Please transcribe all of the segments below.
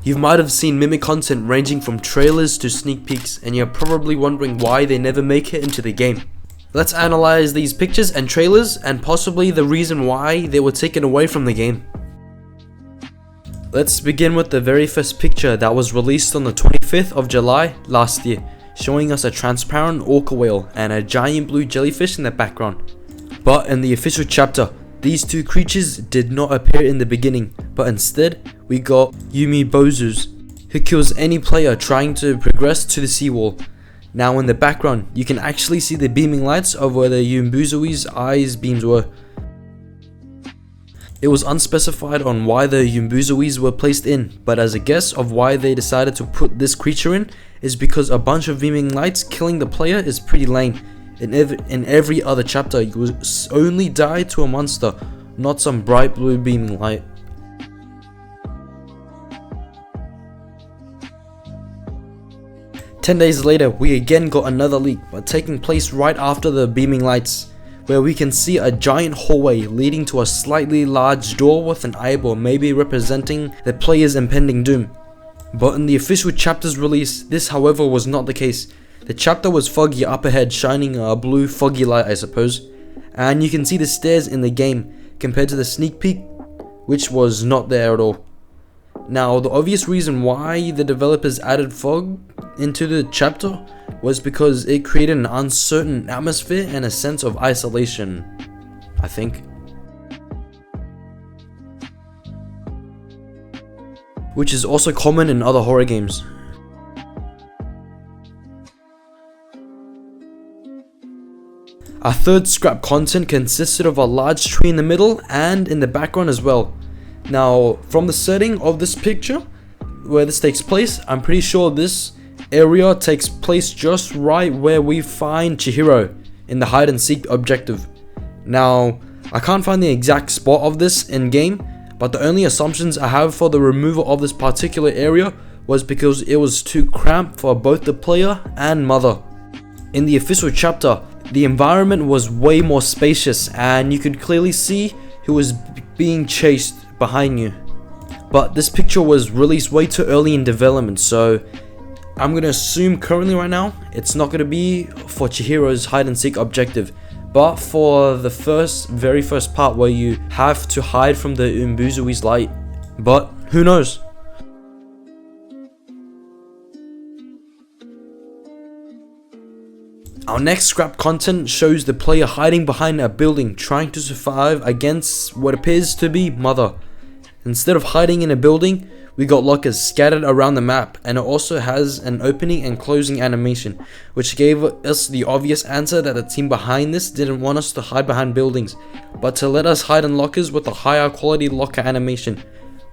You might have seen mimic content ranging from trailers to sneak peeks, and you're probably wondering why they never make it into the game. Let's analyze these pictures and trailers and possibly the reason why they were taken away from the game. Let's begin with the very first picture that was released on the 25th of July last year, showing us a transparent orca whale and a giant blue jellyfish in the background. But in the official chapter, these two creatures did not appear in the beginning, but instead we got Yumibozus, who kills any player trying to progress to the seawall. Now in the background, you can actually see the beaming lights of where the Yumbuzui's eyes beams were. It was unspecified on why the Yumbuzuis were placed in, but as a guess of why they decided to put this creature in is because a bunch of beaming lights killing the player is pretty lame. In every other chapter, you will only die to a monster, not some bright blue beaming light. Ten days later, we again got another leak, but taking place right after the beaming lights, where we can see a giant hallway leading to a slightly large door with an eyeball, maybe representing the player's impending doom. But in the official chapter's release, this however was not the case. The chapter was foggy up ahead, shining a blue foggy light, I suppose, and you can see the stairs in the game compared to the sneak peek, which was not there at all. Now, the obvious reason why the developers added fog into the chapter was because it created an uncertain atmosphere and a sense of isolation, I think. Which is also common in other horror games. Our third scrap content consisted of a large tree in the middle and in the background as well. Now, from the setting of this picture, where this takes place, I'm pretty sure this area takes place just right where we find Chihiro in the hide and seek objective. Now, I can't find the exact spot of this in game, but the only assumptions I have for the removal of this particular area was because it was too cramped for both the player and mother. In the official chapter, the environment was way more spacious and you could clearly see who was being chased behind you. But this picture was released way too early in development, so I'm gonna assume currently right now it's not gonna be for Chihiro's hide and seek objective, but for the very first part where you have to hide from the Umbuzui's light. But who knows? Our next scrap content shows the player hiding behind a building trying to survive against what appears to be Mother. Instead of hiding in a building, we got lockers scattered around the map, and it also has an opening and closing animation, which gave us the obvious answer that the team behind this didn't want us to hide behind buildings, but to let us hide in lockers with a higher quality locker animation,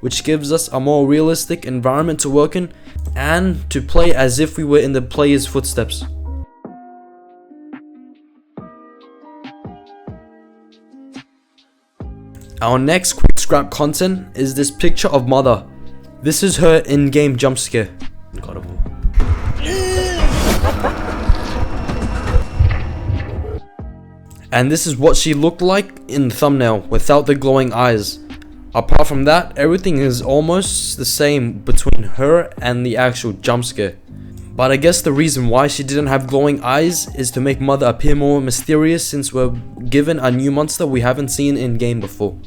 which gives us a more realistic environment to work in and to play as if we were in the player's footsteps. Our next quick scrap content is this picture of Mother. This is her in-game jump scare. And this is what she looked like in the thumbnail without the glowing eyes. Apart from that, everything is almost the same between her and the actual jump scare. But I guess the reason why she didn't have glowing eyes is to make Mother appear more mysterious, since we're given a new monster we haven't seen in game before.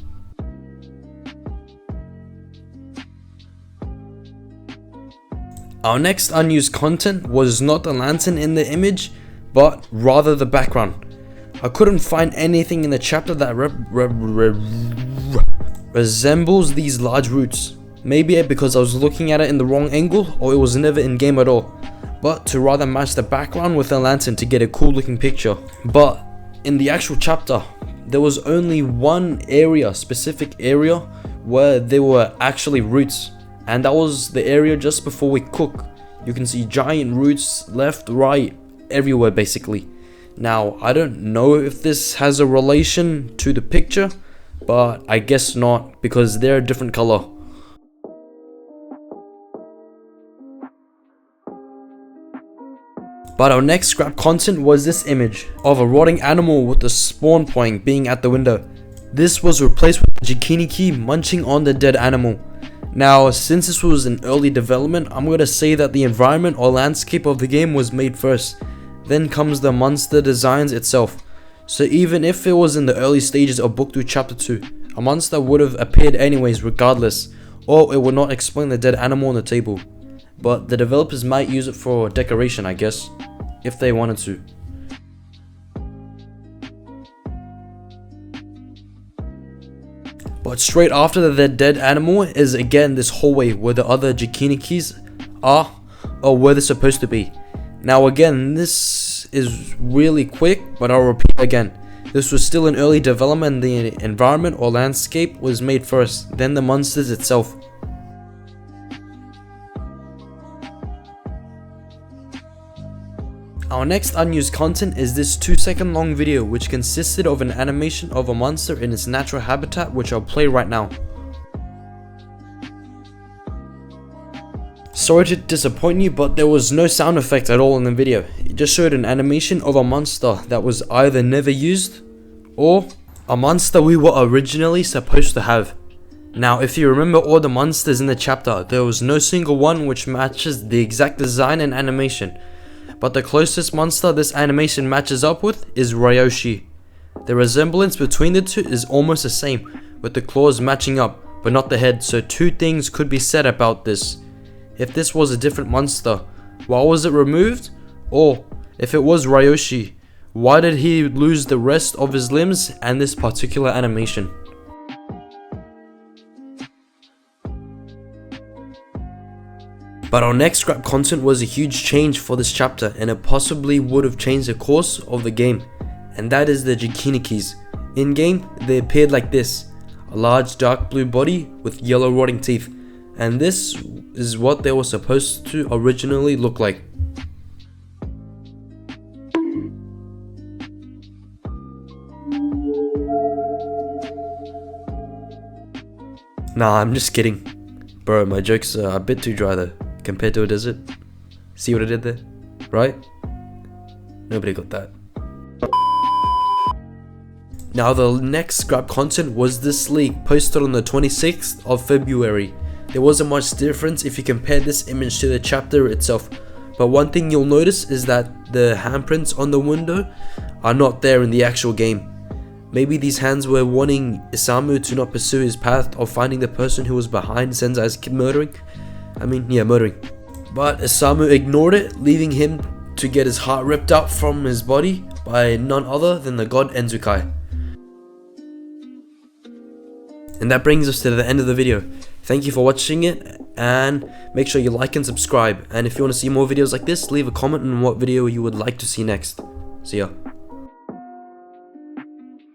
Our next unused content was not the lantern in the image, but rather the background. I couldn't find anything in the chapter that resembles these large roots. Maybe because I was looking at it in the wrong angle, or it was never in game at all. But to rather match the background with the lantern to get a cool looking picture. But in the actual chapter, there was only one specific area where there were actually roots, and that was the area just before we cook. You can see giant roots left, right, everywhere basically. Now, I don't know if this has a relation to the picture, but I guess not, because they're a different color. But our next scrap content was this image of a rotting animal with the spawn point being at the window. This was replaced with Jikiniki munching on the dead animal. Now, since this was in early development, I'm going to say that the environment or landscape of the game was made first. Then comes the monster designs itself. So even if it was in the early stages of book 2 chapter 2, a monster would have appeared anyways regardless, or it would not explain the dead animal on the table. But the developers might use it for decoration, I guess, if they wanted to. But straight after the dead animal is again this hallway where the other Jikinokis are, or where they're supposed to be. Now again, this is really quick, but I'll repeat again. This was still in early development, the environment or landscape was made first, then the monsters itself. Our next unused content is this 2-second long video which consisted of an animation of a monster in its natural habitat, which I'll play right now. Sorry to disappoint you, but there was no sound effect at all in the video. It just showed an animation of a monster that was either never used or a monster we were originally supposed to have. Now if you remember all the monsters in the chapter, there was no single one which matches the exact design and animation. But the closest monster this animation matches up with is Ryoshi. The resemblance between the two is almost the same, with the claws matching up, but not the head, so two things could be said about this. If this was a different monster, why was it removed? Or, if it was Ryoshi, why did he lose the rest of his limbs and this particular animation? But our next scrap content was a huge change for this chapter, and it possibly would have changed the course of the game, and that is the Jikinokis. In game, they appeared like this, a large dark blue body with yellow rotting teeth, and this is what they were supposed to originally look like. Nah, I'm just kidding. Bro, my jokes are a bit too dry though, compared to a desert. See what I did there? Right? Nobody got that. Now the next scrap content was this leak posted on the 26th of February. There wasn't much difference if you compare this image to the chapter itself, but one thing you'll notice is that the handprints on the window are not there in the actual game. Maybe these hands were warning Isamu to not pursue his path of finding the person who was behind Senzai's murdering. But Isamu ignored it, leaving him to get his heart ripped out from his body by none other than the god Enzukai. And that brings us to the end of the video. Thank you for watching it, and make sure you like and subscribe. And if you want to see more videos like this, leave a comment on what video you would like to see next. See ya.